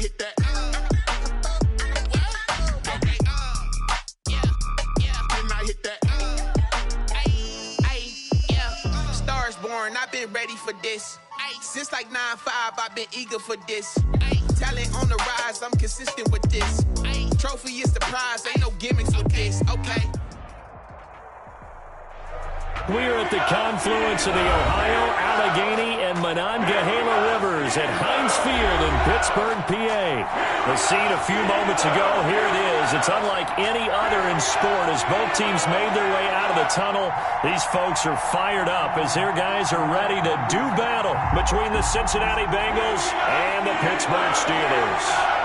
hit that. Stars born, I've been ready for this. Since like 9-5, I've been eager for this. Talent on the rise, I'm consistent with this. Trophy is the prize, ain't no gimmicks with this. Okay. We're at the confluence of the Ohio, Allegheny, and Monongahela Rivers at Heinz Field in Pittsburgh, PA. The scene a few moments ago, here it is. It's unlike any other in sport as both teams made their way out of the tunnel. These folks are fired up as their guys are ready to do battle between the Cincinnati Bengals and the Pittsburgh Steelers.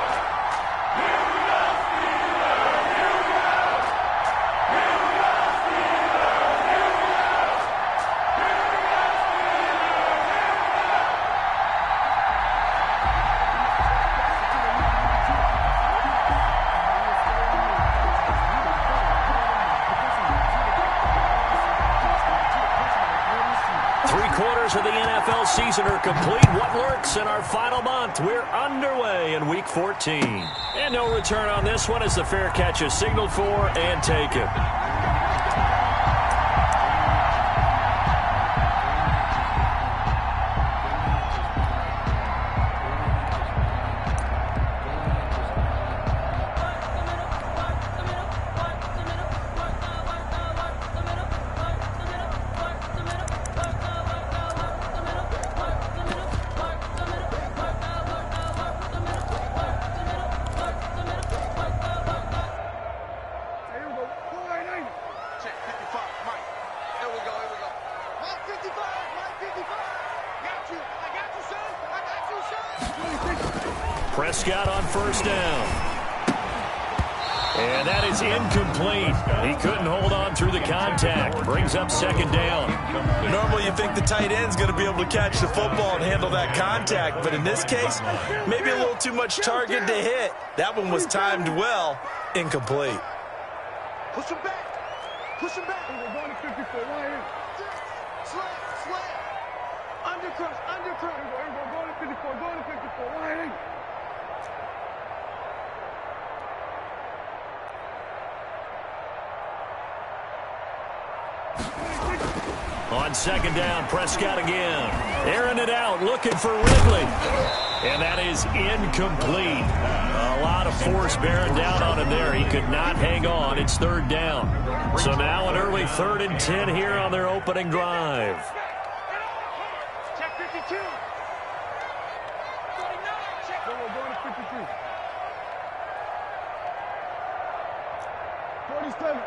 3/4 of the NFL season are complete. What lurks in our final month? We're underway in Week 14. And no return on this one as the fair catch is signaled for and taken. Prescott on first down. And that is incomplete. He couldn't hold on through the contact. Brings up second down. Normally you think the tight end's going to be able to catch the football and handle that contact. But in this case, maybe a little too much target to hit. That one was timed well. Incomplete. Push him back. Push him back. We're going to 54. Right here. Slant. Undercut. We're going to 54. Going to 54. Right here. On second down, Prescott again. Airing it out, looking for Ridley. And that is incomplete. A lot of force bearing down on him there. He could not hang on. It's third down. So now an early 3rd and 10 here on their opening drive. Check 52. 49. Check. We're going to 52. 47.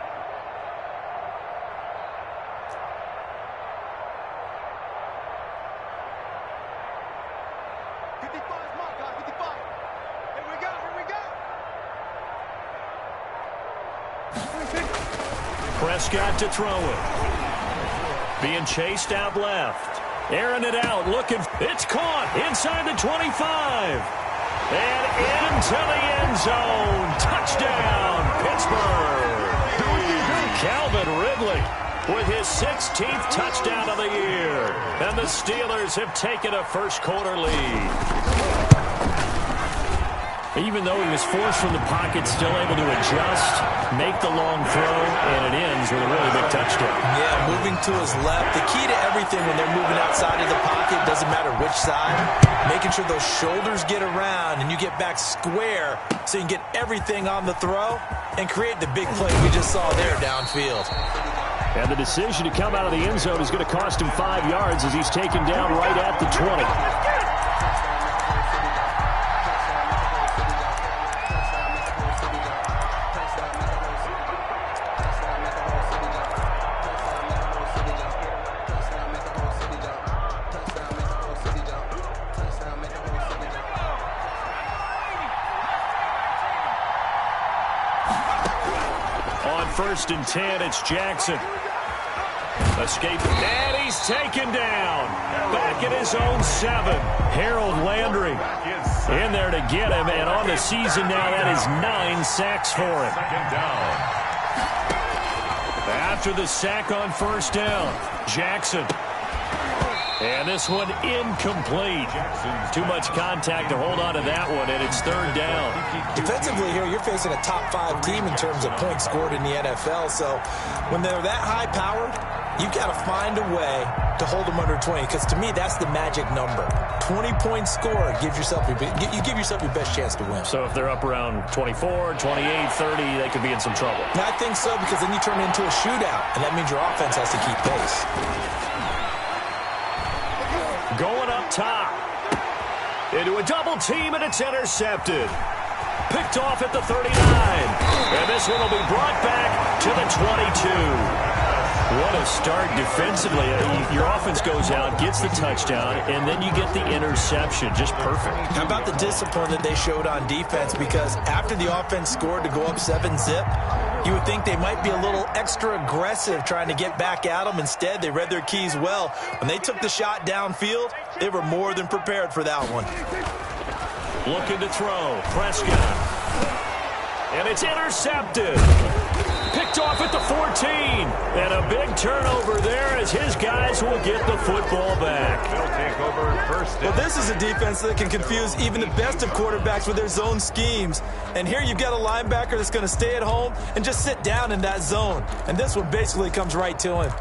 Prescott to throw it. Being chased out left. Airing it out, looking. It's caught inside the 25. And into the end zone. Touchdown, Pittsburgh. Calvin Ridley with his 16th touchdown of the year. And the Steelers have taken a first-quarter lead. Even though he was forced from the pocket, still able to adjust, make the long throw, and it ends with a really big touchdown. Yeah, moving to his left. The key to everything when they're moving outside of the pocket, doesn't matter which side, making sure those shoulders get around and you get back square so you can get everything on the throw and create the big play we just saw there downfield. And the decision to come out of the end zone is going to cost him 5 yards as he's taken down right at the 20. First and 10, it's Jackson. Escape, and he's taken down. Back at his own 7. Harold Landry in there to get him, and on the season now, that is 9 sacks for him. After the sack on first down, Jackson. And this one incomplete. Too much contact to hold on to that one, and it's third down. Defensively here, you're facing a top-5 team in terms of points scored in the NFL. So when they're that high-powered, you've got to find a way to hold them under 20, because to me, that's the magic number. 20-point score gives yourself you give yourself your best chance to win. So if they're up around 24, 28, 30, they could be in some trouble. I think so, because then you turn it into a shootout, and that means your offense has to keep pace. Going up top. Into a double team, and it's intercepted. Picked off at the 39. And this one will be brought back to the 22. What a start defensively. Your offense goes out, gets the touchdown, and then you get the interception. Just perfect. How about the discipline that they showed on defense? Because after the offense scored to go up 7-zip, you would think they might be a little extra aggressive trying to get back at them. Instead, they read their keys well. When they took the shot downfield, they were more than prepared for that one. Looking to throw. Prescott. And it's intercepted. Picked off at the 14. And a big turnover there as his guys will get the football back. They'll take over first. Well, this is a defense that can confuse even the best of quarterbacks with their zone schemes. And here you've got a linebacker that's going to stay at home and just sit down in that zone. And this one basically comes right to him.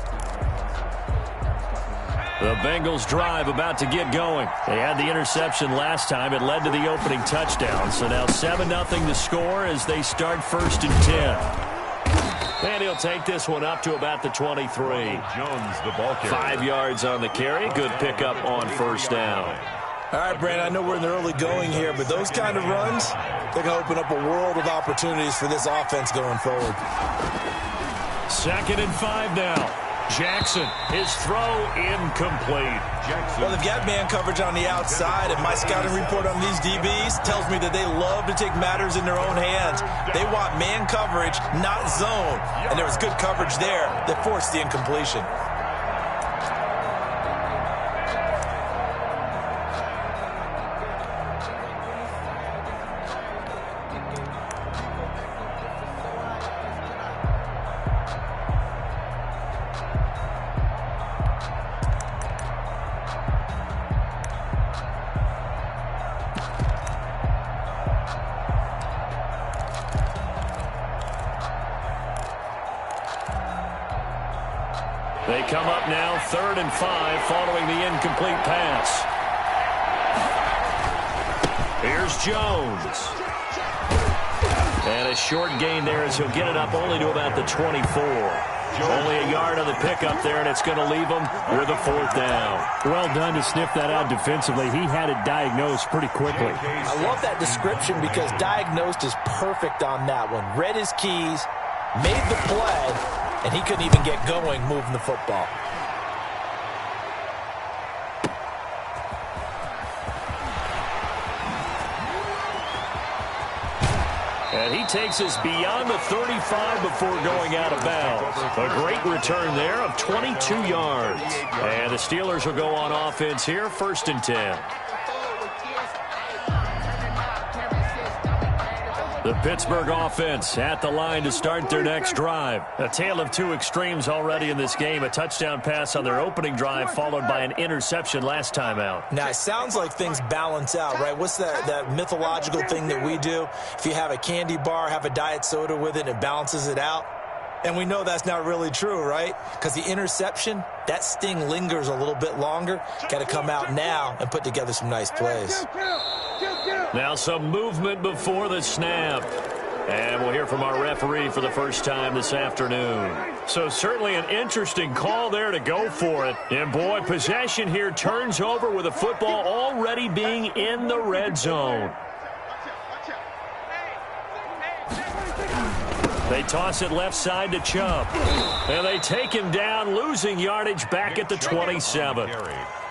The Bengals drive about to get going. They had the interception last time. It led to the opening touchdown. So now 7-0 to score as they start 1st and 10. And he'll take this one up to about the 23. Jones, the ball carrier. 5 yards on the carry. Good pickup on first down. All right, Brandon, I know we're in the early going here, but those kind of runs, they're going to open up a world of opportunities for this offense going forward. 2nd and 5 now. Jackson, his throw incomplete. Well, they've got man coverage on the outside, and my scouting report on these DBs tells me that they love to take matters in their own hands. They want man coverage, not zone, and there was good coverage there that forced the incompletion. They come up now 3rd and 5 following the incomplete pass. Here's Jones. And a short gain there as he'll get it up only to about the 24. Only a yard on the pickup there, and it's going to leave him with a 4th down. Well done to sniff that out defensively. He had it diagnosed pretty quickly. I love that description because diagnosed is perfect on that one. Read his keys, made the play, and he couldn't even get going moving the football. And he takes us beyond the 35 before going out of bounds. A great return there of 22 yards. And the Steelers will go on offense here, 1st and 10. The Pittsburgh offense at the line to start their next drive. A tale of two extremes already in this game. A touchdown pass on their opening drive followed by an interception last time out. Now, it sounds like things balance out, right? What's that mythological thing that we do? If you have a candy bar, have a diet soda with it, it balances it out. And we know that's not really true, right? Because the interception, that sting lingers a little bit longer. Got to come out now and put together some nice plays. Now some movement before the snap. And we'll hear from our referee for the first time this afternoon. So certainly an interesting call there to go for it. And boy, possession here turns over with the football already being in the red zone. They toss it left side to Chubb. And they take him down, losing yardage back at the 27.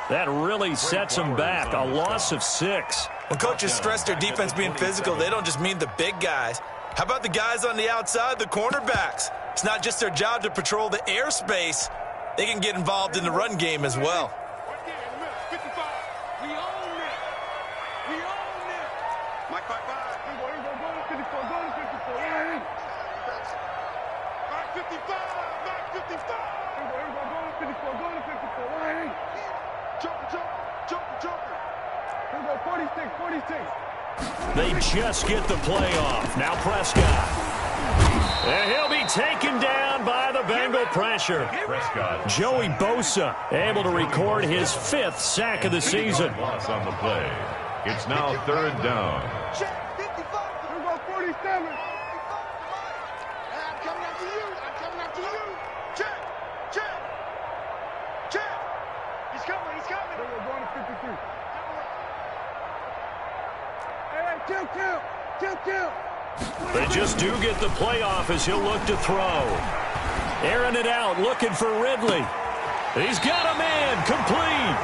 That really sets them back. A loss of 6. When coaches stress their defense being physical, they don't just mean the big guys. How about the guys on the outside, the cornerbacks? It's not just their job to patrol the airspace. They can get involved in the run game as well. Here we go, 46. They just get the play off. Now Prescott. And he'll be taken down by the Bengal pressure. Prescott. Joey Bosa able to record his 5th sack of the season. Loss on the play. It's now 3rd down. Check, 55. Here we go, 47. I'm coming after you. Check. He's coming. Here we go, going to 53. Hey, kill. They just do get the playoff as he'll look to throw. Airing it out, looking for Ridley. He's got a man, complete.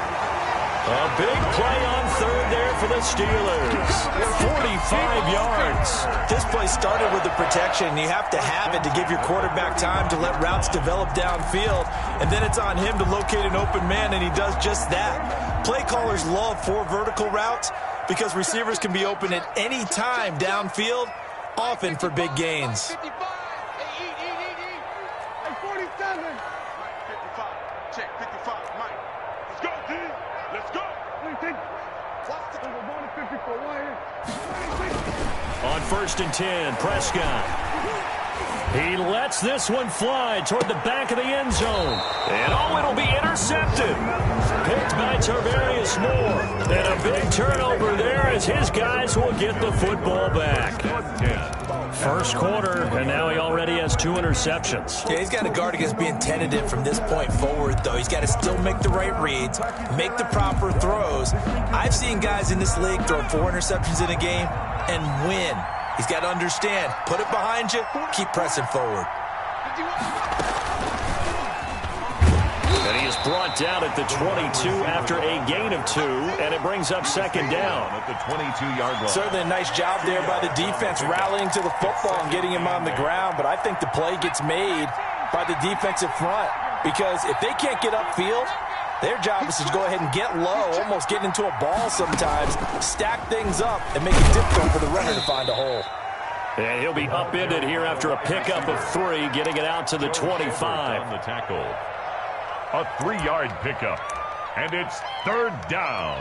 A big play on 3rd there for the Steelers. 45 yards. This play started with the protection. You have to have it to give your quarterback time to let routes develop downfield. And then it's on him to locate an open man, and he does just that. Play callers love 4 vertical routes because receivers can be open at any time downfield, often for big gains. 55. Hey, 47. 55. Check, 55. Mike. Let's go, D. Let's go. We're going to 54. On 1st and 10, Prescott. He lets this one fly toward the back of the end zone. And it'll be intercepted. Picked by Tarvarius Moore. And a big turnover there as his guys will get the football back. 1st quarter, and now he already has 2 interceptions. Yeah, he's got to guard against being tentative from this point forward, though. He's got to still make the right reads, make the proper throws. I've seen guys in this league throw 4 interceptions in a game and win. He's got to understand, put it behind you, keep pressing forward. And he is brought down at the 22 after a gain of 2, and it brings up 2nd down. At the 22-yard line. Certainly a nice job there by the defense rallying to the football and getting him on the ground, but I think the play gets made by the defensive front because if they can't get upfield, their job is to go ahead and get low, almost get into a ball sometimes, stack things up, and make it difficult for the runner to find a hole. And he'll be upended here after a pickup of 3, getting it out to the 25. On the tackle. A 3-yard pickup. And it's 3rd down.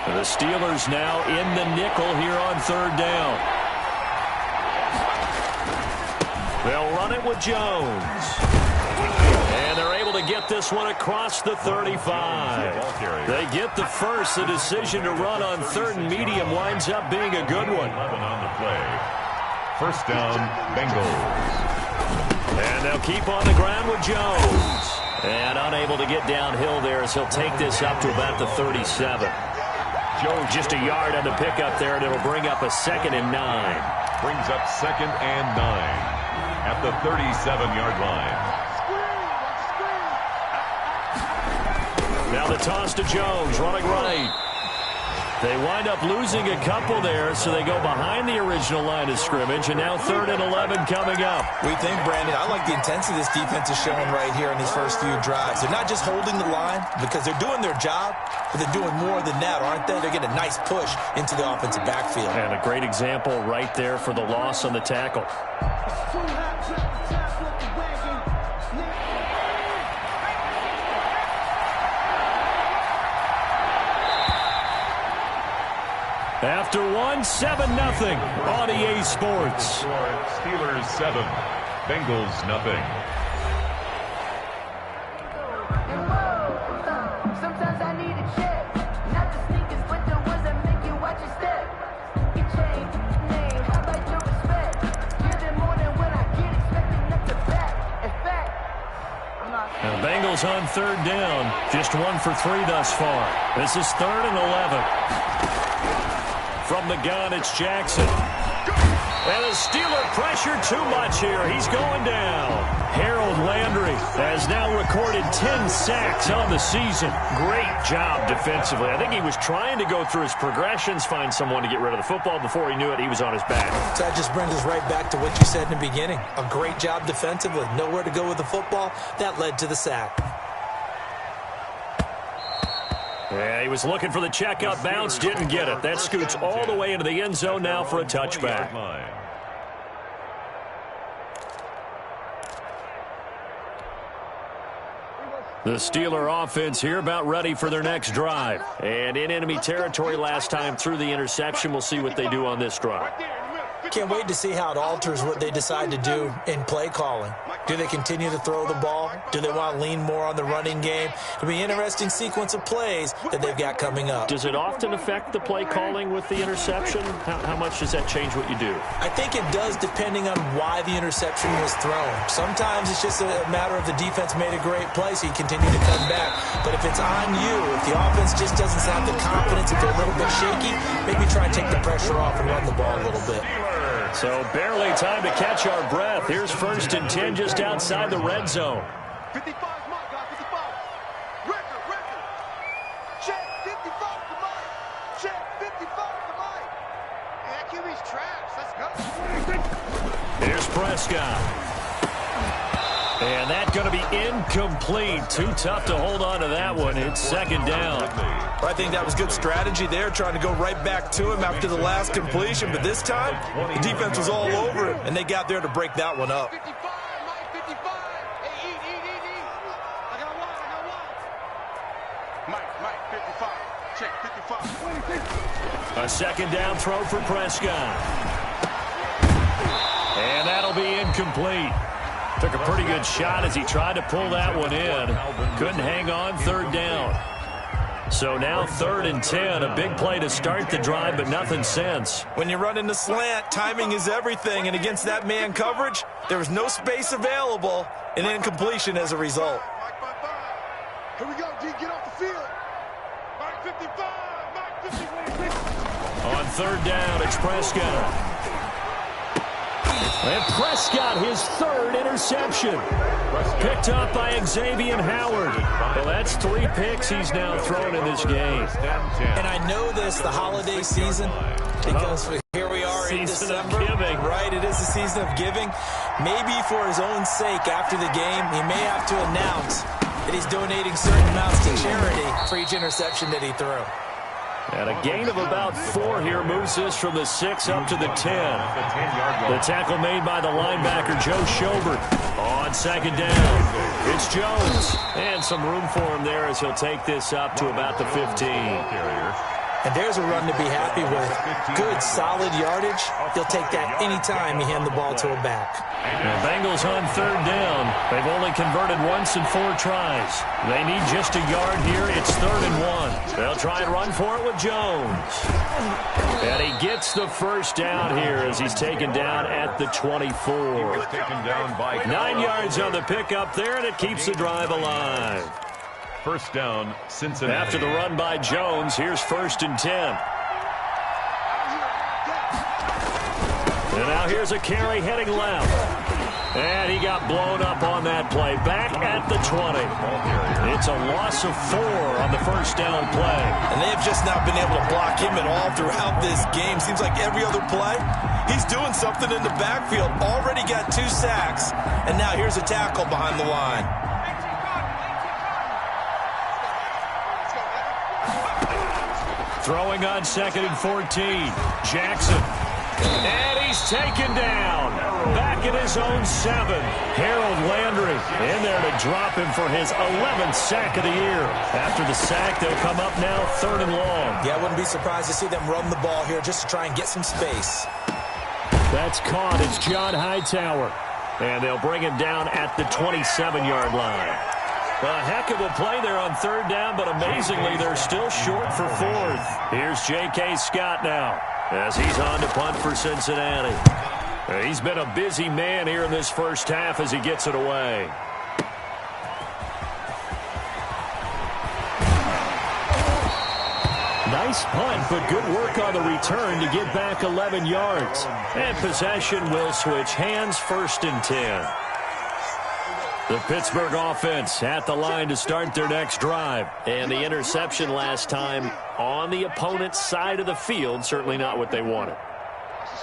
The Steelers now in the nickel here on 3rd down. They'll run it with Jones. And they're able to get this one across the 35. They get the first. The decision to run on 3rd and medium winds up being a good one. 11 on the play. 1st down, Bengals. And they'll keep on the ground with Jones. And unable to get downhill there as he'll take this up to about the 37. Jones just a yard on the pickup there, and it'll bring up a 2nd and 9. Brings up 2nd and 9 at the 37-yard line. Now the toss to Jones, running right. They wind up losing a couple there, so they go behind the original line of scrimmage, and now 3rd and 11 coming up. We think, Brandon, I like the intensity this defense is showing right here in these first few drives. They're not just holding the line because they're doing their job, but they're doing more than that, aren't they? They're getting a nice push into the offensive backfield. And a great example right there for the loss on the tackle. After 1, 7-0 on EA Sports. Steelers 7, Bengals nothing. Sometimes I need a check, not the sneakers, but the ones that make you watch your step. You change name, how about your respect? Give them more than what I get, expecting them to back. In fact, I'm not. Now the Bengals on 3rd down, just 1 for 3 thus far. This is 3rd and 11. From the gun, it's Jackson. And the Steeler pressure too much here. He's going down. Harold Landry has now recorded 10 sacks on the season. Great job defensively. I think he was trying to go through his progressions, find someone to get rid of the football. Before he knew it, he was on his back. So that just brings us right back to what you said in the beginning. A great job defensively. Nowhere to go with the football. That led to the sack. Yeah, he was looking for the checkup bounce, didn't get it. That scoots all the way into the end zone now for a touchback. The Steeler offense here about ready for their next drive. And in enemy territory last time through the interception. We'll see what they do on this drive. Can't wait to see how it alters what they decide to do in play calling. Do they continue to throw the ball? Do they want to lean more on the running game? It'll be an interesting sequence of plays that they've got coming up. Does it often affect the play calling with the interception? How much does that change what you do? I think it does depending on why the interception was thrown. Sometimes it's just a matter of the defense made a great play, so you continue to come back. But if it's on you, if the offense just doesn't have the confidence, if they're a little bit shaky, maybe try and take the pressure off and run the ball a little bit. So barely time to catch our breath. Here's 1st and 10 just outside the red zone. 55 is my guy, 55. Record. Check, 55 to Mike. Check, 55 to Mike. Yeah, QB's trash. Let's go. Here's Prescott. And that's going to be incomplete. Too tough to hold on to that one. It's 2nd down. I think that was good strategy there, trying to go right back to him after the last completion. But this time, the defense was all over him, and they got there to break that one up. 55, Mike, 55. Hey, eat. I got one. Mike, 55. Check, 55. A 2nd down throw for Prescott. And that'll be incomplete. Took a pretty good shot as he tried to pull that one in. Couldn't hang on, 3rd down. So now 3rd and 10, a big play to start the drive, but nothing since. When you run in the slant, timing is everything, and against that man coverage, there was no space available, and incompletion as a result. Here we go, D, get off the field. Mike 55, Mike 55. On 3rd down, it's Prescott. And Prescott, his 3rd interception. Picked up by Xavier Howard. Well, that's 3 picks he's now thrown in this game. And I know this, the holiday season, because here we are in December. Right, it is the season of giving. Maybe for his own sake after the game, he may have to announce that he's donating certain amounts to charity for each interception that he threw. And a gain of about 4 here moves this from the 6 up to the 10. The tackle made by the linebacker, Joe Schobert. On 2nd down, it's Jones. And some room for him there as he'll take this up to about the 15. And there's a run to be happy with. Good, solid yardage. He'll take that anytime you hand the ball to a back. The Bengals on 3rd down. They've only converted once in 4 tries. They need just a yard here. It's 3rd and 1. They'll try and run for it with Jones. And he gets the 1st down here as he's taken down at the 24. 9 yards on the pickup there, and it keeps the drive alive. 1st down, Cincinnati. After the run by Jones, here's 1st and 10. And now here's a carry heading left. And he got blown up on that play. Back at the 20. It's a loss of 4 on the 1st down play. And they've just not been able to block him at all throughout this game. Seems like every other play, he's doing something in the backfield. Already got 2 sacks. And now here's a tackle behind the line. Throwing on 2nd and 14. Jackson. And he's taken down. Back in his own 7. Harold Landry in there to drop him for his 11th sack of the year. After the sack, they'll come up now 3rd and long. Yeah, I wouldn't be surprised to see them run the ball here just to try and get some space. That's caught. It's John Hightower. And they'll bring him down at the 27-yard line. A heck of a play there on 3rd down, but amazingly, they're still short for 4th. Here's J.K. Scott now as he's on to punt for Cincinnati. He's been a busy man here in this 1st half as he gets it away. Nice punt, but good work on the return to get back 11 yards. And possession will switch hands, 1st and 10. The Pittsburgh offense at the line to start their next drive. And the interception last time on the opponent's side of the field, certainly not what they wanted.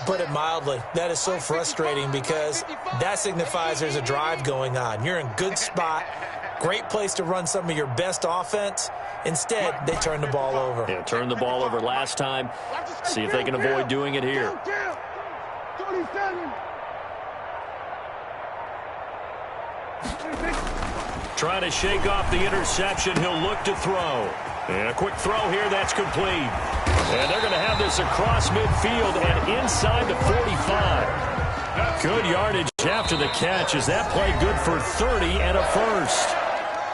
put it mildly. That is so frustrating because that signifies there's a drive going on. You're in good spot, great place to run some of your best offense. Instead, they turn the ball over. Yeah, turned the ball over last time. See if they can avoid doing it here. Trying to shake off the interception. He'll look to throw. And a quick throw here. That's complete. And they're going to have this across midfield and inside the 45. Good yardage after the catch. Is that play good for 30 and a first?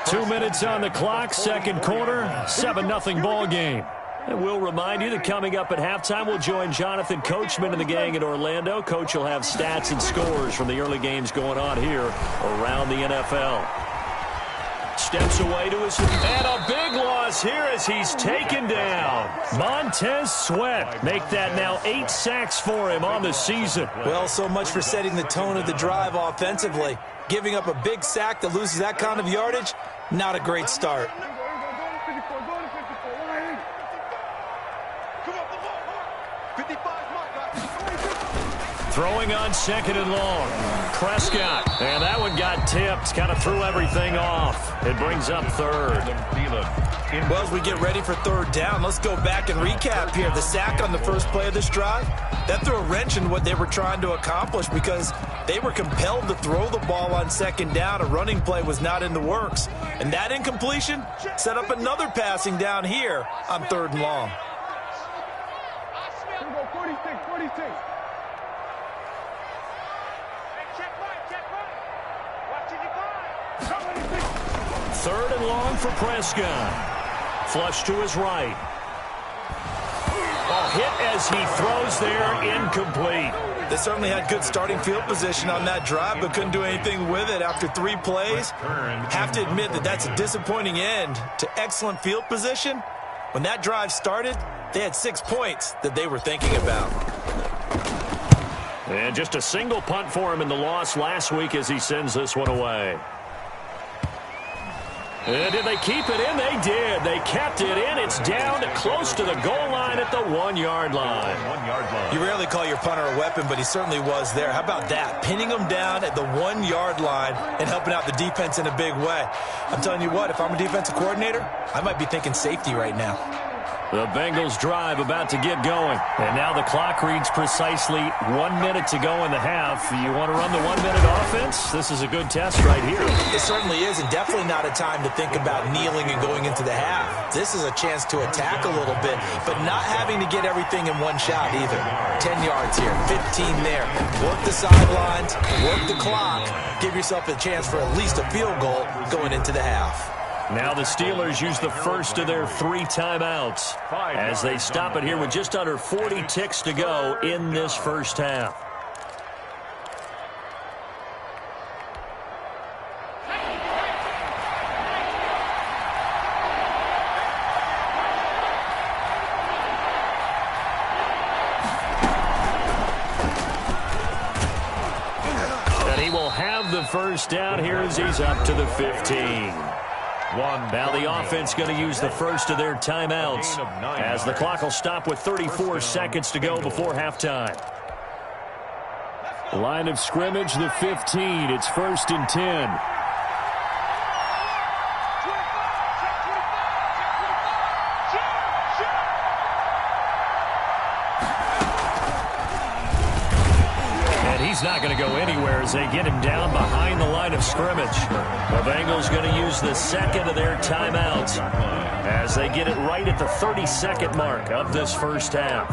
2 minutes on the clock, second quarter, 7-0 ball game. And we'll remind you that coming up at halftime, we'll join Jonathan Coachman and the gang in Orlando. Coach will have stats and scores from the early games going on here around the NFL. Steps away to his, and a big loss here as he's taken down. Montez Sweat make that now 8 sacks for him on the season. Well, so much for setting the tone of the drive offensively. Giving up a big sack that loses that kind of yardage, not a great start. Throwing on second and long. Prescott. And that one got tipped. Kind of threw everything off. It brings up third. Well, as we get ready for third down, let's go back and recap here. The sack on the first play of this drive, that threw a wrench in what they were trying to accomplish because they were compelled to throw the ball on second down. A running play was not in the works. And that incompletion set up another passing down here on third and long. Here we go, 46. Third and long for Prescott. Flush to his right. A hit as he throws there, incomplete. They certainly had good starting field position on that drive, but couldn't do anything with it after 3 plays. Have to admit that that's a disappointing end to excellent field position. When that drive started, they had 6 points that they were thinking about. And just a single punt for him in the loss last week as he sends this one away. And did they keep it in? They did. They kept it in. It's down close to the goal line at the 1-yard line. You rarely call your punter a weapon, but he certainly was there. How about that? Pinning him down at the 1-yard line and helping out the defense in a big way. I'm telling you what, if I'm a defensive coordinator, I might be thinking safety right now. The Bengals drive about to get going. And now the clock reads precisely 1 minute to go in the half. You want to run the 1-minute offense? This is a good test right here. It certainly is, and definitely not a time to think about kneeling and going into the half. This is a chance to attack a little bit, but not having to get everything in one shot either. 10 yards here, 15 there. Work the sidelines, work the clock. Give yourself a chance for at least a field goal going into the half. Now the Steelers use the first of their 3 timeouts as they stop it here with just under 40 ticks to go in this first half. And he will have the first down here as he's up to the 15. Now the offense going to use the first of their timeouts as the clock will stop with 34 seconds to go before halftime. Line of scrimmage, the 15. It's 1st and 10. He's not going to go anywhere as they get him down behind the line of scrimmage. The Bengals going to use the second of their timeouts as they get it right at the 32nd mark of this first half.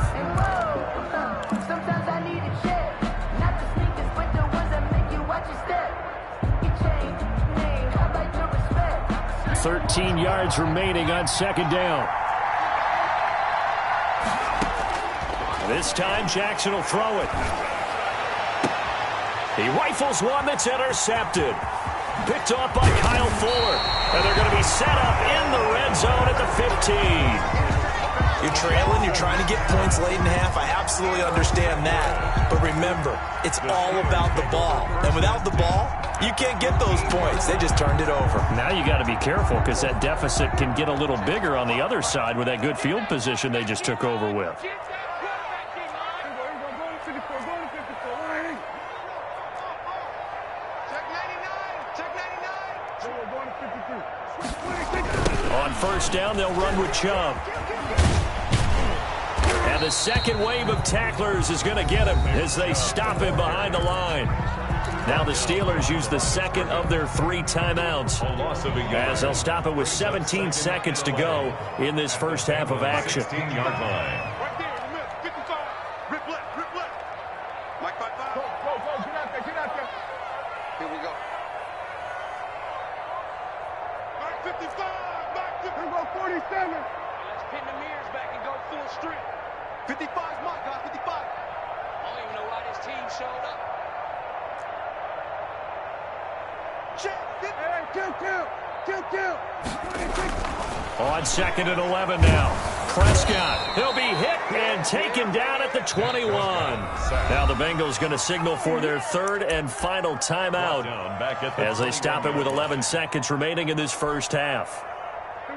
Sometimes I need a check, not the sneakers, but the ones that make you watch your step. Your chain, name, how about your respect? 13 yards remaining on second down. This time Jackson will throw it. He rifles one that's intercepted. Picked off by Kyle Fuller. And they're going to be set up in the red zone at the 15. You're trailing, you're trying to get points late in half. I absolutely understand that. But remember, it's all about the ball. And without the ball, you can't get those points. They just turned it over. Now you got to be careful because that deficit can get a little bigger on the other side with that good field position they just took over with. On first down, they'll run with Chubb. And the second wave of tacklers is going to get him as they stop him behind the line. Now the Steelers use the second of their 3 timeouts as they'll stop it with 17 seconds to go in this first half of action. 15-yard line. Right there in the middle. 55. Rip left. Rip left. Mike 5-5. Go. Get out there. Get out there. Here we go. Mike 55. Mike 55. Here we go 47. Let's pin the mirrors back and go full strength. 55 is Mike, guys. 55. I don't even know why this team showed up. Check. Kill. On second and 11 now. Prescott, he'll be hit and taken down at the 21. Now the Bengals going to signal for their third and final timeout as they stop it with 11 seconds remaining in this first half.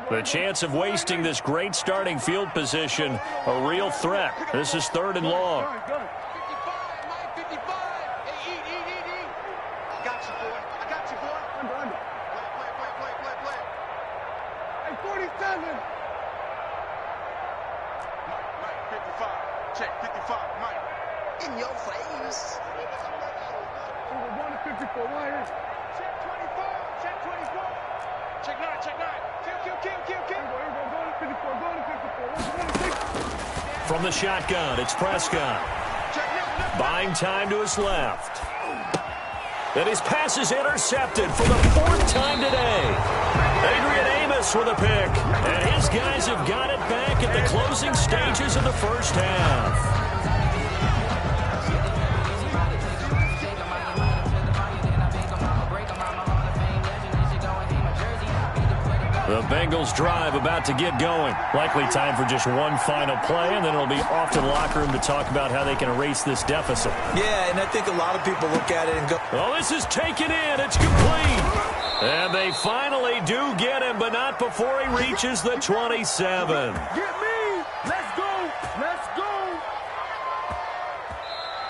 The chance of wasting this great starting field position, a real threat. This is third and long. 55, Mike, 55. Hey, eat. I got you, boy. Under. Play. Hey, 47. Mike, 55. Check, 55. Mike. In your face. Over 1 to 54. Right here. Check 24. Check 24. Check 9. Kill. Go to 54. From the shotgun, it's Prescott. Buying time to his left. And his pass is intercepted for the 4th time today. Adrian Amos with a pick. And his guys have got it back at the closing stages of the first half. The Bengals drive about to get going. Likely time for just one final play, and then it'll be off to the locker room to talk about how they can erase this deficit. Yeah, and I think a lot of people look at it and go, oh, this is taken in. It's complete. And they finally do get him, but not before he reaches the 27. Get me. Let's go.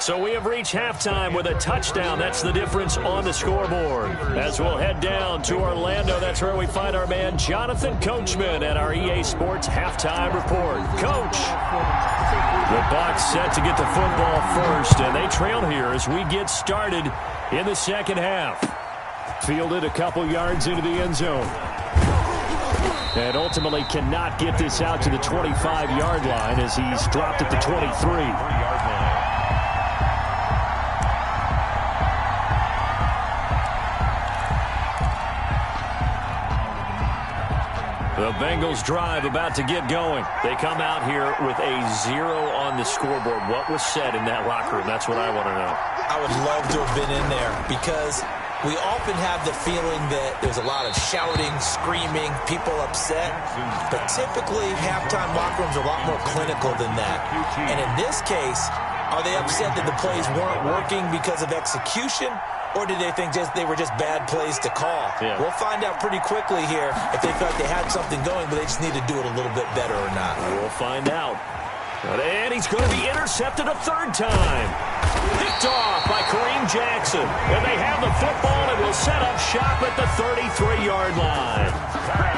So we have reached halftime with a touchdown. That's the difference on the scoreboard. As we'll head down to Orlando, that's where we find our man Jonathan Coachman at our EA Sports Halftime Report. Coach, the Bucs set to get the football first, and they trail here as we get started in the second half. Fielded a couple yards into the end zone. And ultimately cannot get this out to the 25-yard line as he's dropped at the 23. The Bengals drive about to get going. They come out here with a 0 on the scoreboard. What was said in that locker room? That's what I want to know. I would love to have been in there because we often have the feeling that there's a lot of shouting, screaming, people upset. But typically, halftime locker rooms are a lot more clinical than that. And in this case, are they upset that the plays weren't working because of execution? Or did they think they were just bad plays to call? Yeah. We'll find out pretty quickly here if they felt they had something going, but they just need to do it a little bit better or not. We'll find out. And he's going to be intercepted a 3rd time. Picked off by Kareem Jackson. And they have the football and will set up shop at the 33-yard line.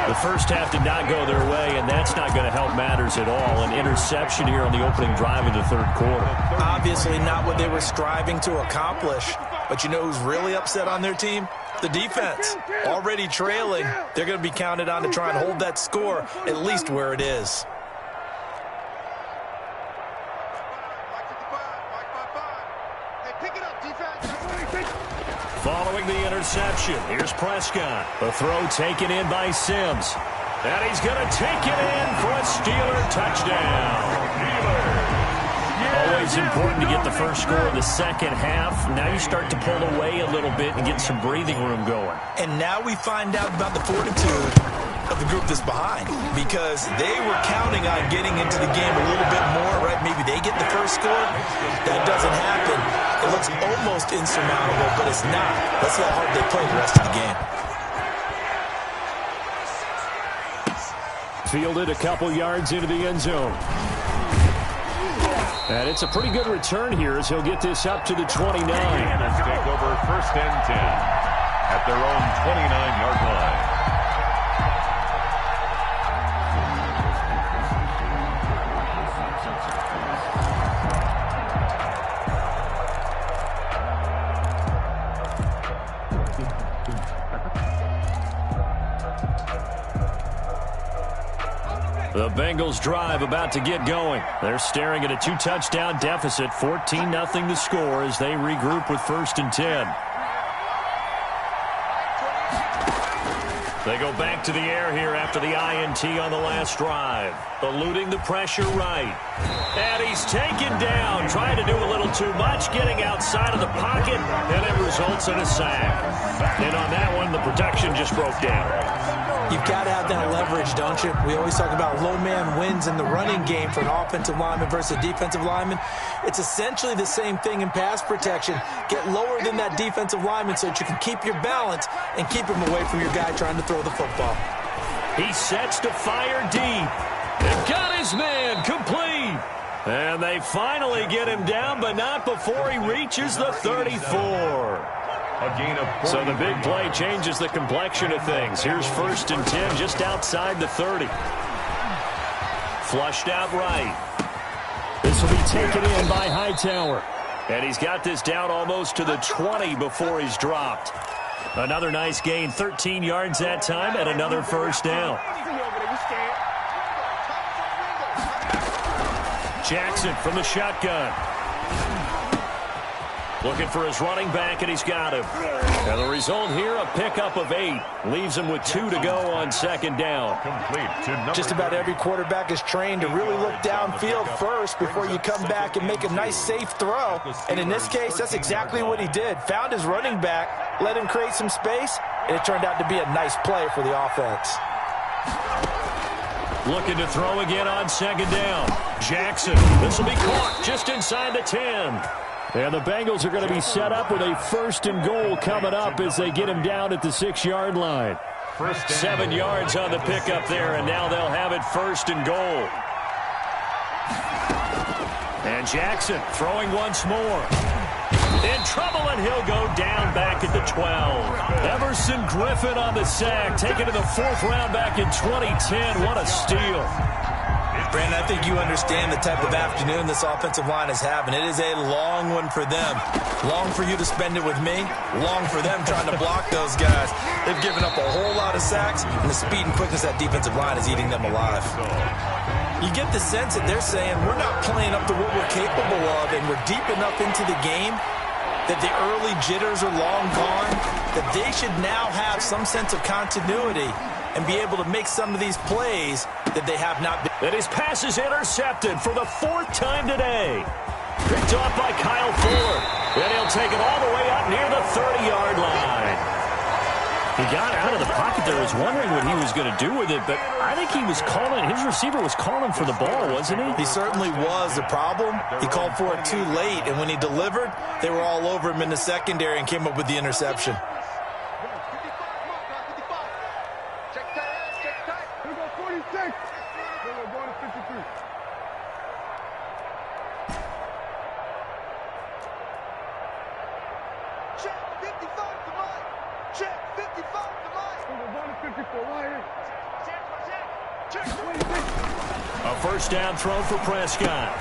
The first half did not go their way, and that's not going to help matters at all. An interception here on the opening drive in the 3rd quarter. Obviously not what they were striving to accomplish. But you know who's really upset on their team? The defense. Already trailing. They're going to be counted on to try and hold that score at least where it is. Following the interception, here's Prescott. The throw taken in by Sims. And he's going to take it in for a Steeler touchdown. Always important to get the first score in the second half. Now you start to pull away a little bit and get some breathing room going. And now we find out about the fortitude of the group that's behind, because they were counting on getting into the game a little bit more, right? Maybe they get the first score. That doesn't happen. It looks almost insurmountable, but it's not. Let's see how hard they play the rest of the game. Fielded a couple yards into the end zone. And it's a pretty good return here as he'll get this up to the 29. Let's take over 1st and 10. at their own 29-yard line. The Bengals drive about to get going. They're staring at a 2-touchdown deficit, 14-0 the score as they regroup with 1st and 10. They go back to the air here after the INT on the last drive. Eluding the pressure right. And he's taken down, trying to do a little too much, getting outside of the pocket, and it results in a sack. And on that one, the protection just broke down. You've got to have that leverage, don't you? We always talk about low man wins in the running game for an offensive lineman versus a defensive lineman. It's essentially the same thing in pass protection. Get lower than that defensive lineman so that you can keep your balance and keep him away from your guy trying to throw the football. He sets to fire deep. And got his man complete. And they finally get him down, but not before he reaches the 34. A gain of 40. So the big play changes the complexion of things. Here's 1st and 10 just outside the 30. Flushed out right. This will be taken in by Hightower. And he's got this down almost to the 20 before he's dropped. Another nice gain, 13 yards that time, and another 1st down. Jackson from the shotgun. Looking for his running back, and he's got him. And the result here, a pickup of 8. Leaves him with 2 to go on 2nd down. Just about every quarterback is trained to really look downfield first before you come back and make a nice, safe throw. And in this case, that's exactly what he did. Found his running back, let him create some space, and it turned out to be a nice play for the offense. Looking to throw again on 2nd down. Jackson, this will be caught just inside the 10. And the Bengals are going to be set up with a 1st and goal coming up as they get him down at the 6-yard line. 7 yards on the pickup there, and now they'll have it 1st and goal. And Jackson throwing once more. In trouble, and he'll go down back at the 12. Everson Griffin on the sack, taken to the 4th round back in 2010. What a steal. Brandon, I think you understand the type of afternoon this offensive line is having. It is a long one for them. Long for you to spend it with me. Long for them trying to block those guys. They've given up a whole lot of sacks, and the speed and quickness of that defensive line is eating them alive. You get the sense that they're saying we're not playing up to what we're capable of, and we're deep enough into the game that the early jitters are long gone, that they should now have some sense of continuity and be able to make some of these plays that they have not been. And his pass is intercepted for the 4th time today. Picked off by Kyle Ford. And he'll take it all the way up near the 30-yard line. He got out of the pocket there. Was wondering what he was going to do with it, but I think he was calling, his receiver was calling for the ball, wasn't he? He certainly was. The problem, he called for it too late, and when he delivered, they were all over him in the secondary and came up with the interception. A 1st down throw for Prescott.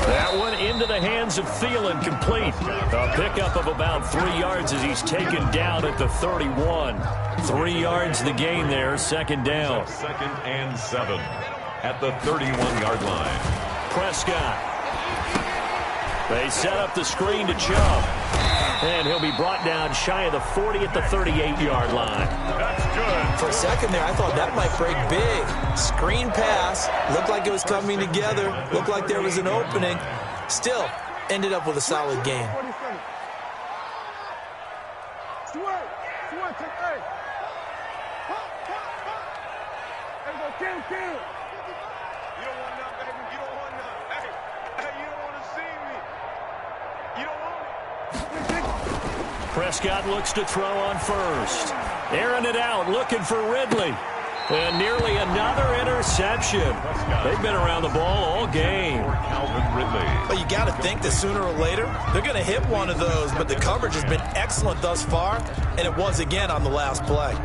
That one into the hands of Thielen, complete. A pickup of about 3 yards as he's taken down at the 31. 3 yards the gain there, 2nd down. 2nd and 7 at the 31-yard line. Prescott. They set up the screen to Chubb. And he'll be brought down shy of the 40 at the 38-yard line. That's good. For a second there, I thought that might break big. Screen pass. Looked like it was coming together. Looked like there was an opening. Still, ended up with a solid game. Prescott looks to throw on 1st. Airing it out, looking for Ridley. And nearly another interception. They've been around the ball all game. But you got to think that sooner or later, they're going to hit one of those. But the coverage has been excellent thus far, and it was again on the last play.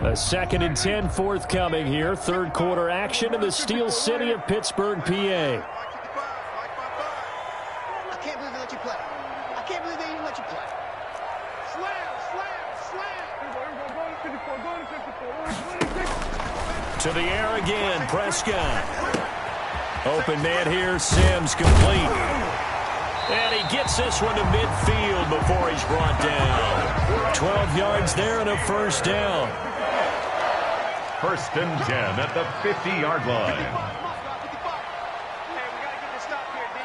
A 2nd and 10 forthcoming here. Third quarter action in the Steel City of Pittsburgh, PA. I can't believe they let you play. I can't believe they even let you play. Slam, slam, slam. To the air again, Prescott. Open man here, Sims complete. And he gets this one to midfield before he's brought down. 12 yards there and a first down. 1st and 10 at the 50-yard line. Hey, we got to get this stop here, D.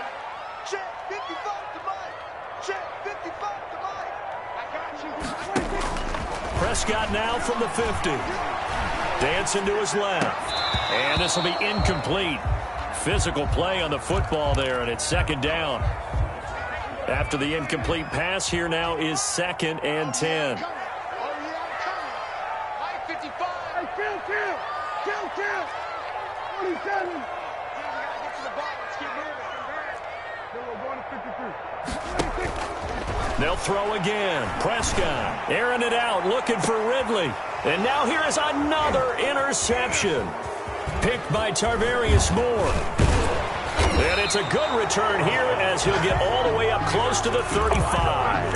Check 55 to Mike. Check 55 to Mike. I got you. Prescott now from the 50. Dancing to his left. And this will be incomplete. Physical play on the football there, and it's 2nd down. After the incomplete pass, here now is 2nd and 10. They'll throw again. Prescott airing it out, looking for Ridley. And now here is another interception. Picked by Tarvarius Moore. And it's a good return here as he'll get all the way up close to the 35.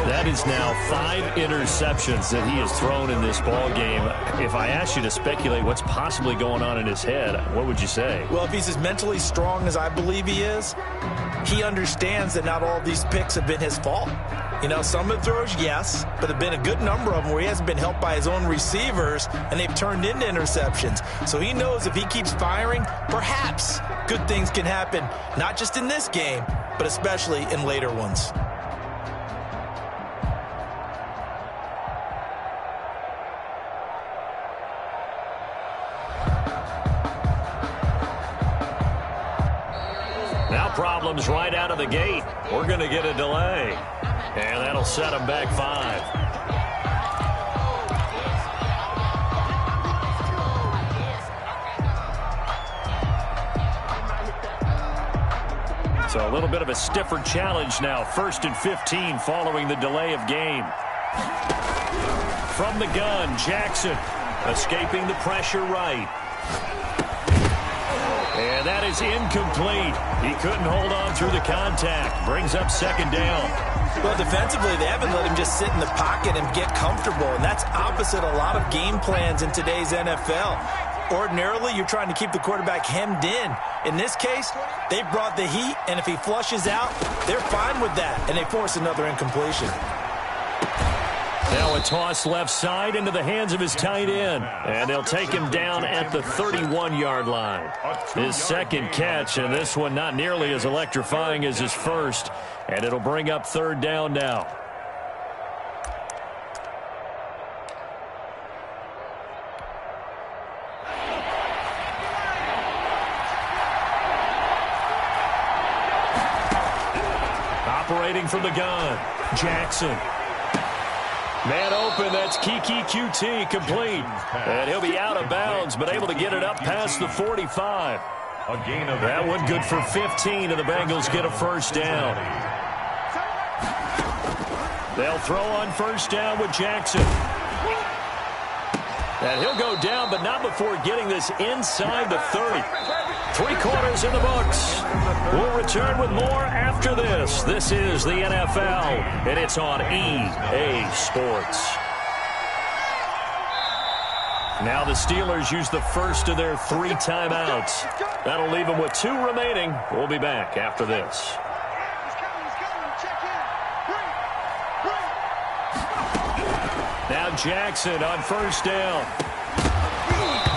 That is now 5 interceptions that he has thrown in this ball game. If I asked you to speculate what's possibly going on in his head, what would you say? Well, if he's as mentally strong as I believe he is, he understands that not all of these picks have been his fault. You know, some of the throws, yes, but there have been a good number of them where he hasn't been helped by his own receivers, and they've turned into interceptions. So he knows if he keeps firing, perhaps good things can happen, not just in this game, but especially in later ones. Now problems right out of the gate. We're going to get a delay. And that'll set him back 5. So a little bit of a stiffer challenge now. 1st and 15 following the delay of game. From the gun, Jackson escaping the pressure right. And that is incomplete. He couldn't hold on through the contact. Brings up 2nd down. Well, defensively, they haven't let him just sit in the pocket and get comfortable, and that's opposite a lot of game plans in today's NFL. Ordinarily, you're trying to keep the quarterback hemmed in. In this case, they brought the heat, and if he flushes out, they're fine with that, and they force another incompletion. Now a toss left side into the hands of his tight end. And they'll take him down at the 31-yard line. His 2nd catch, and this one not nearly as electrifying as his first. And it'll bring up 3rd down now. Operating from the gun, Jackson. Man open, that's Kiki QT complete. And he'll be out of bounds, but able to get it up past the 45. That one good for 15, and the Bengals get a first down. They'll throw on 1st down with Jackson. And he'll go down, but not before getting this inside the 30. 3 quarters in the books. We'll return with more after this. This is the NFL, and it's on EA Sports. Now the Steelers use the first of their 3 timeouts. That'll leave them with 2 remaining. We'll be back after this. Now Jackson on 1st down.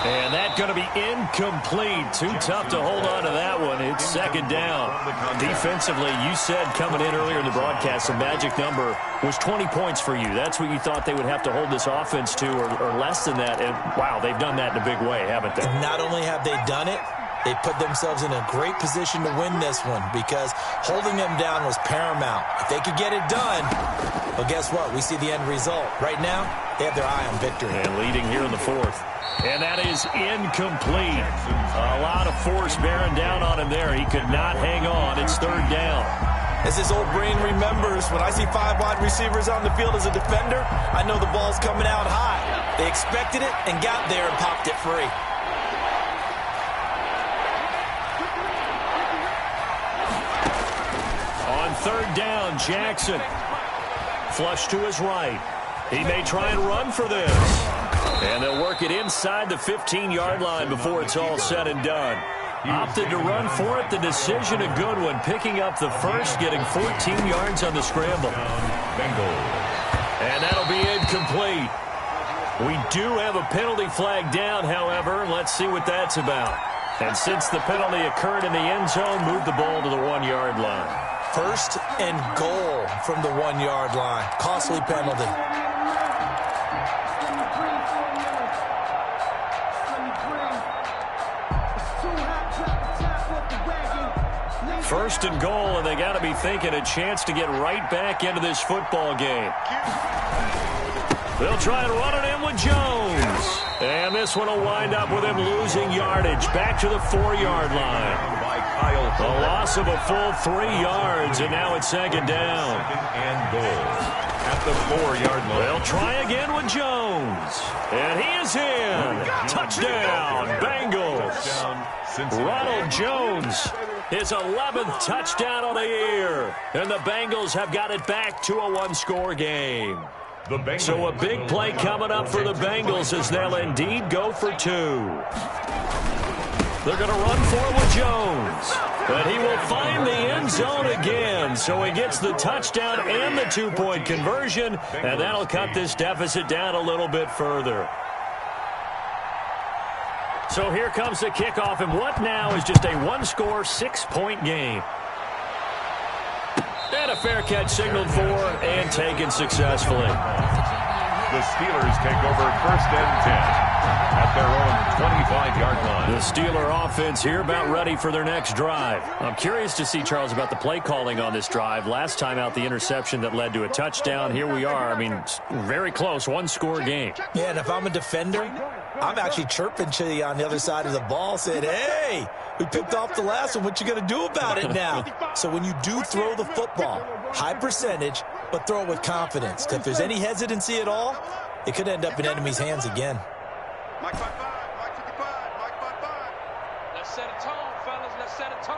And that's going to be incomplete. Too tough to hold on to that one. It's 2nd down. Defensively, you said coming in earlier in the broadcast, the magic number was 20 points for you. That's what you thought they would have to hold this offense to, or less than that. And, wow, they've done that in a big way, haven't they? And not only have they done it, They put themselves in a great position to win this one because holding them down was paramount. If they could get it done, well, guess what? We see the end result. Right now, they have their eye on victory. And leading here in the fourth. And that is incomplete. A lot of force bearing down on him there. He could not hang on. It's third down. As his old brain remembers, when I see 5 wide receivers on the field as a defender, I know the ball's coming out high. They expected it and got there and popped it free. On third down, Jackson. Flush to his right. He may try and run for this. And they'll work it inside the 15-yard line before it's all said and done. Opted to run for it. The decision a good one. Picking up the first, getting 14 yards on the scramble. And that'll be incomplete. We do have a penalty flag down, however. Let's see what that's about. And since the penalty occurred in the end zone, move the ball to the 1-yard line. First and goal from the 1-yard line. Costly penalty. First and goal, and they got to be thinking a chance to get right back into this football game. They'll try and run it in with Jones. And this one will wind up with him losing yardage back to the 4-yard line. A loss of a full 3 yards, and now it's second down. And goal at the 4-yard line. They'll try again with Jones. And he is in. Touchdown, Bengals. Ronald Jones, his 11th touchdown of the year. And the Bengals have got it back to a 1-score game. So a big play coming up for the Bengals as they'll indeed go for 2. They're going to run for it with Jones. But he will find the end zone again. So he gets the touchdown and the 2-point conversion. And that'll cut this deficit down a little bit further. So here comes the kickoff. And what now is just a 1-score, 6-point game. And a fair catch signaled for and taken successfully. The Steelers take over first and 10 at their own 25-yard line. The Steeler offense here about ready for their next drive. I'm curious to see, Charles, about the play calling on this drive. Last time out, the interception that led to a touchdown. Here we are. I mean, very close, 1-score game. Yeah, and if I'm a defender, I'm actually chirping to you on the other side of the ball, saying, hey, we picked off the last one. What you going to do about it now? So when you do throw the football, high percentage, but throw it with confidence. If there's any hesitancy at all, it could end up in enemy's hands again. Mike 5-5, Mike 55, Mike 5-5. Let's set a tone, fellas. Let's set a tone.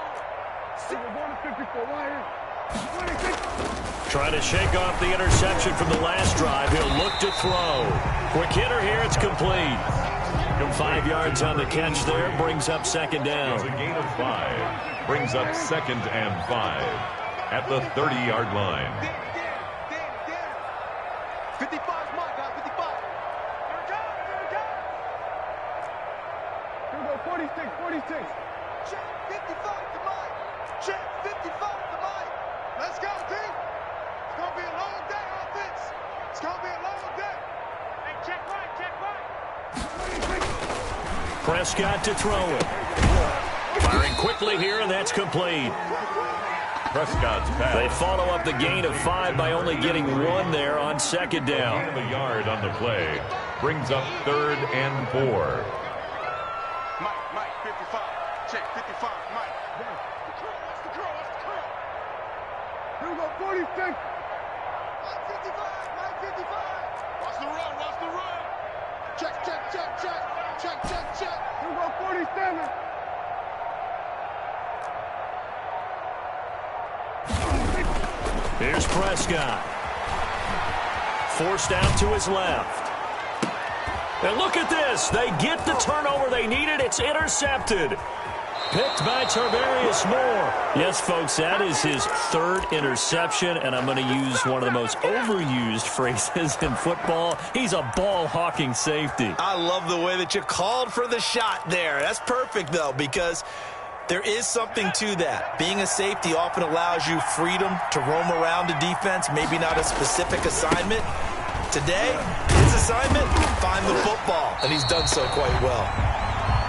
Trying to shake off the interception from the last drive. He'll look to throw. Quick hitter here. It's complete. 5 yards on the catch there. Brings up second down. It's a gain of 5. Brings up second and 5 at the 30-yard line. 55's mine, guys, 55. Here we go. Here we go, 46. Check 55 to Mike. Check 55 to Mike. Let's go, D. It's going to be a long day, offense. It's going to be a long day. Hey, check right. Prescott to throw it. Firing quickly here, and that's complete. Prescott's pass. They follow up the gain of 5 by only getting 1 there on second down. Gain of a yard on the play. Brings up third and 4. Mike, 55. Check 55, Mike. That's the curl. Here we go, 46. Mike 55. Watch the run. Check. Here we go, 47. Here's Prescott. Forced out to his left. And look at this. They get the turnover they needed. It's intercepted. Picked by Tarvarius Moore. Yes, folks, that is his 3rd interception, and I'm going to use one of the most overused phrases in football. He's a ball-hawking safety. I love the way that you called for the shot there. That's perfect, though, because there is something to that. Being a safety often allows you freedom to roam around a defense, maybe not a specific assignment. Today, his assignment, find the football, and he's done so quite well.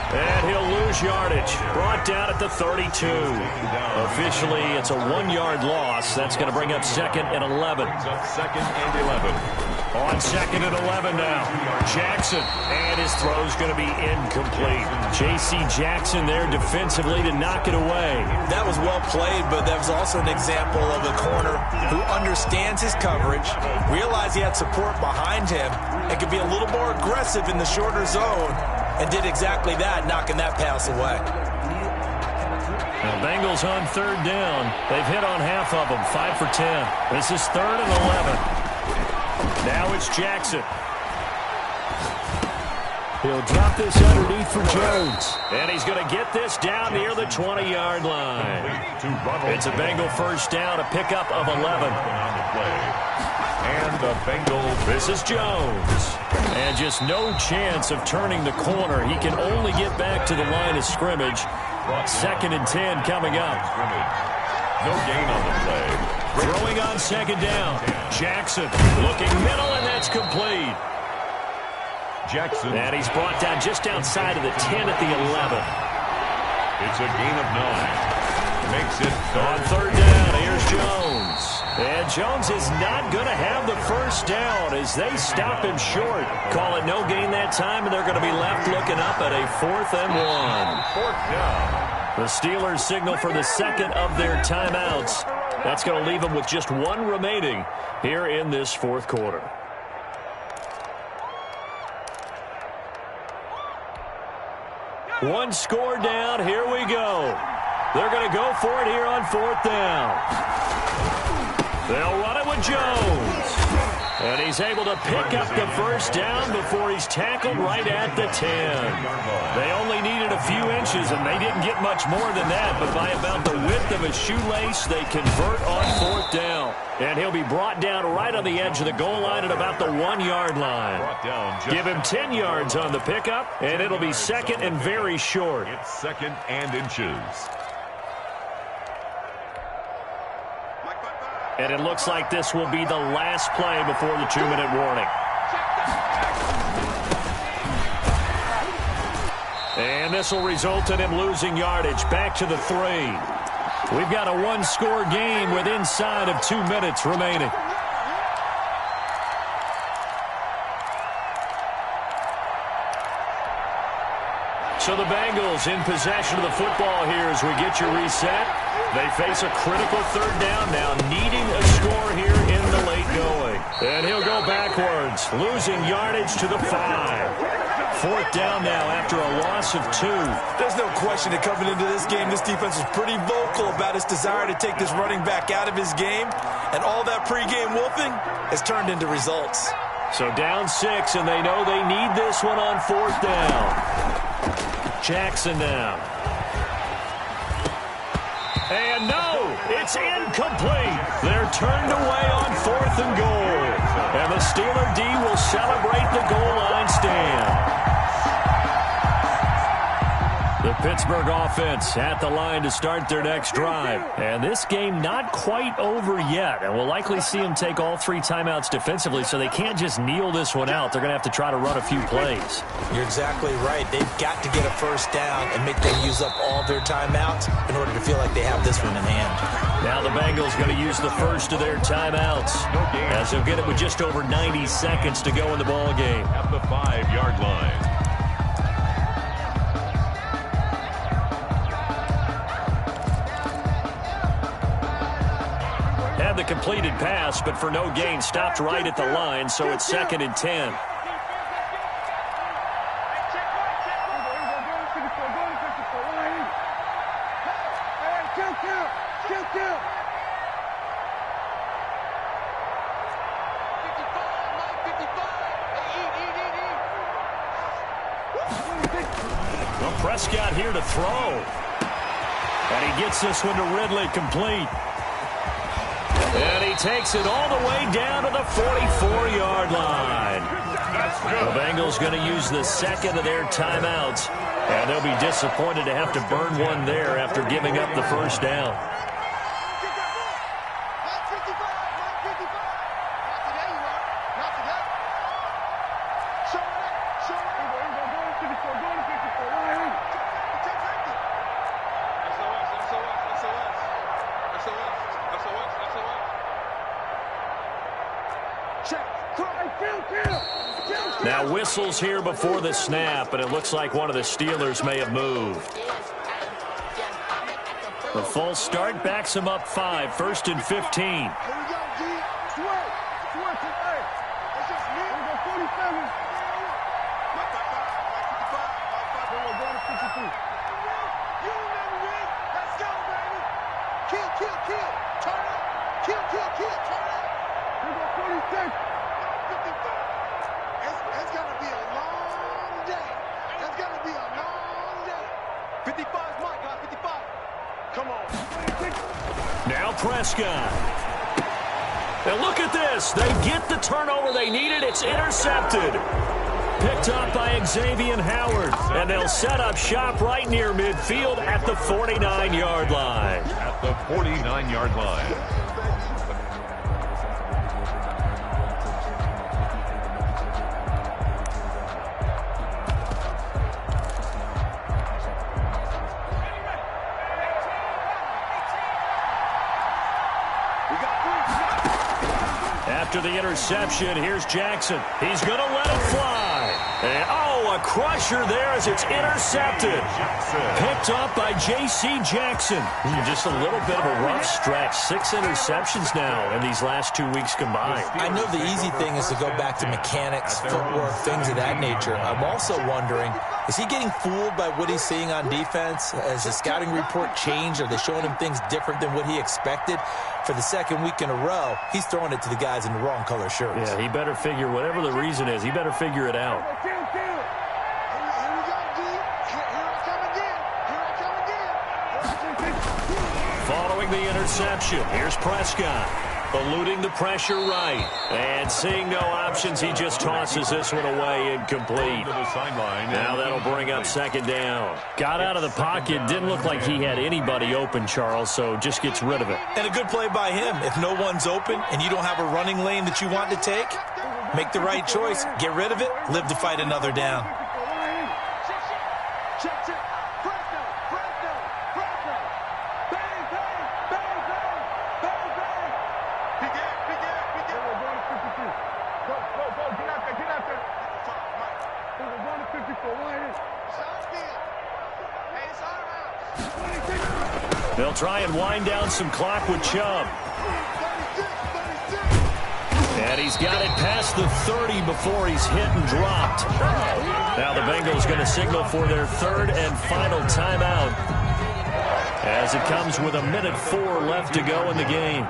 And he'll lose lose yardage. Brought down at the 32. Officially, it's a 1-yard loss. That's going to bring up 2nd and 11. Second and 11. On 2nd and 11 now. Jackson. And his throw's going to be incomplete. J.C. Jackson there defensively to knock it away. That was well played, but that was also an example of a corner who understands his coverage, realized he had support behind him, and could be a little more aggressive in the shorter zone, and did exactly that, knocking that pass away. The Bengals on 3rd down. They've hit on half of them, 5 for 10. This is 3rd and 11. Now it's Jackson. He'll drop this underneath for Jones. And he's going to get this down near the 20-yard line. It's a Bengal first down, a pickup of 11. And the Bengals. This is Jones. And just no chance of turning the corner. He can only get back to the line of scrimmage. 2nd and 10 coming up. No gain on the play. Throwing on 2nd down. Jackson looking middle, and that's complete. Jackson. And he's brought down just outside of the 10 at the 11. It's a gain of 9. Makes it on 3rd down. Here's Jones. And Jones is not going to have the first down as they stop him short. Call it no gain that time, and they're going to be left looking up at a 4th and 1. 4th down. The Steelers signal for the 2nd of their timeouts. That's going to leave them with just 1 remaining here in this 4th quarter. One score down. Here we go. They're going to go for it here on 4th down. They'll run it with Jones. And he's able to pick up the first down before he's tackled right at the 10. They only needed a few inches, and they didn't get much more than that. But by about the width of a shoelace, they convert on 4th down. And he'll be brought down right on the edge of the goal line at about the 1-yard line. Give him 10 yards on the pickup, and it'll be 2nd and very short. It's 2nd and inches. And it looks like this will be the last play before the 2-minute warning. And this will result in him losing yardage back to the 3. We've got a 1-score game with inside of 2 minutes remaining. So the Bengals in possession of the football here as we get you reset. They face a critical 3rd down now, needing a score here in the late going. And he'll go backwards, losing yardage to the 5. 4th down now after a loss of 2. There's no question that coming into this game, this defense was pretty vocal about its desire to take this running back out of his game. And all that pregame wolfing has turned into results. So down 6, and they know they need this one on 4th down. Jackson now. And no, it's incomplete. They're turned away on 4th and goal. And the Steeler D will celebrate the goal line stand. The Pittsburgh offense at the line to start their next drive. And this game not quite over yet. And we'll likely see them take all 3 timeouts defensively, so they can't just kneel this one out. They're going to have to try to run a few plays. You're exactly right. They've got to get a first down and make them use up all their timeouts in order to feel like they have this one in hand. Now the Bengals going to use the first of their timeouts as they'll get it with just over 90 seconds to go in the ball game. At the 5-yard line. Had the completed pass, but for no gain, stopped right at the line, so it's 2nd and 10. Well, Prescott here to throw. And he gets this one to Ridley complete. And he takes it all the way down to the 44-yard line. The Bengals going to use the 2nd of their timeouts. And they'll be disappointed to have to burn one there after giving up the first down. Now whistles here before the snap, and it looks like one of the Steelers may have moved. The false start backs him up 5, 1st and 15. Now Prescott. And look at this. They get the turnover they needed. It's intercepted. Picked up by Xavier Howard. And they'll set up shop right near midfield at the 49-yard line. At the 49-yard line. After the interception, here's Jackson. He's going to let it fly. And, a crusher there as it's intercepted. Picked up by J.C. Jackson. Just a little bit of a rough stretch. 6 interceptions now in these last 2 weeks combined. I know the easy thing is to go back to mechanics, footwork, things of that nature. I'm also wondering, is he getting fooled by what he's seeing on defense? Has the scouting report changed? Are they showing him things different than what he expected? For the second week in a row, he's throwing it to the guys in the wrong color shirts. Yeah, he better figure, whatever the reason is, he better figure it out. Following the interception, here's Prescott. Eluding the pressure right. And seeing no options, he just tosses this one away incomplete. Now that'll bring up 2nd down. Got out of the pocket. Didn't look like he had anybody open, Charles, so just gets rid of it. And a good play by him. If no one's open and you don't have a running lane that you want to take, make the right choice. Get rid of it. Live to fight another down. They'll try and wind down some clock with Chubb. And he's got it past the 30 before he's hit and dropped. Now the Bengals going to signal for their 3rd and final timeout as it comes with 1:04 left to go in the game.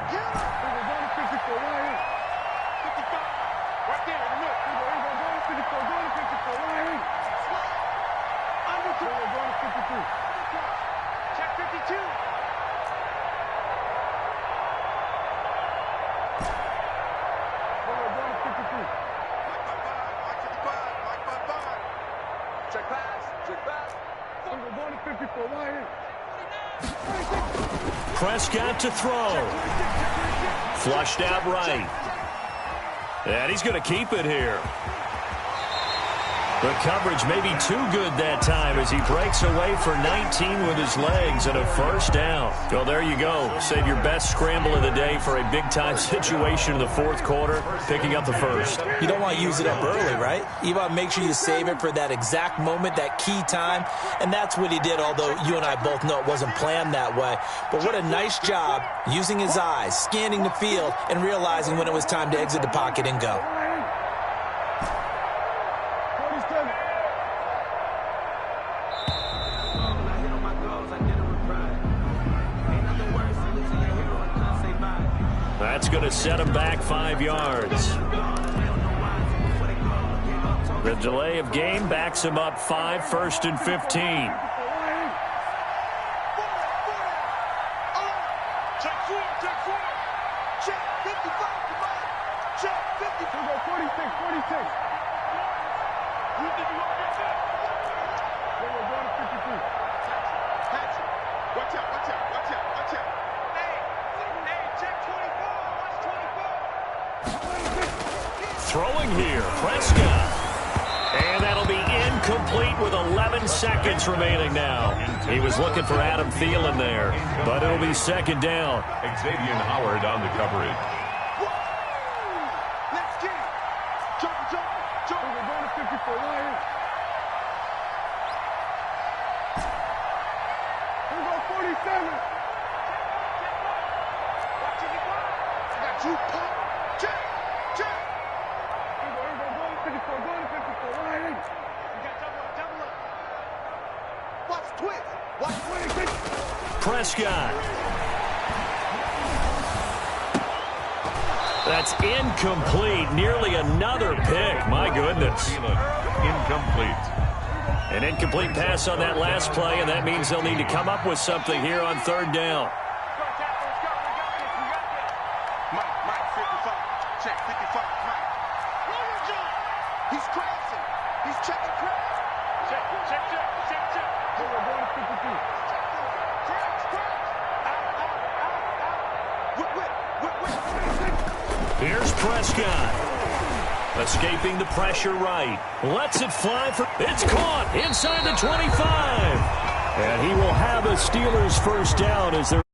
Prescott to throw. Flushed out right. And he's going to keep it here. The coverage may be too good that time as he breaks away for 19 with his legs and a 1st down. Well, there you go. Save your best scramble of the day for a big-time situation in the 4th quarter, picking up the 1st. You don't want to use it up early, right? You want to make sure you save it for that exact moment, that key time, and that's what he did, although you and I both know it wasn't planned that way. But what a nice job using his eyes, scanning the field, and realizing when it was time to exit the pocket and go. That's going to set him back 5 yards. The delay of game backs him up 5, 1st and 15. Throwing here, Prescott. And that'll be incomplete with 11 seconds remaining now. He was looking for Adam Thielen there, but it'll be 2nd down. Xavier Howard on the coverage. Prescott. That's incomplete. Nearly another pick. My goodness. Incomplete. An incomplete pass on that last play, and that means they'll need to come up with something here on third down. Mike, 55. Check, 55. Mike. He's crossing. He's checking cross. Check. We're going to 52. Here's Prescott. Escaping the pressure right. Lets it fly for... It's caught inside the 25. And he will have a Steelers first down as they're...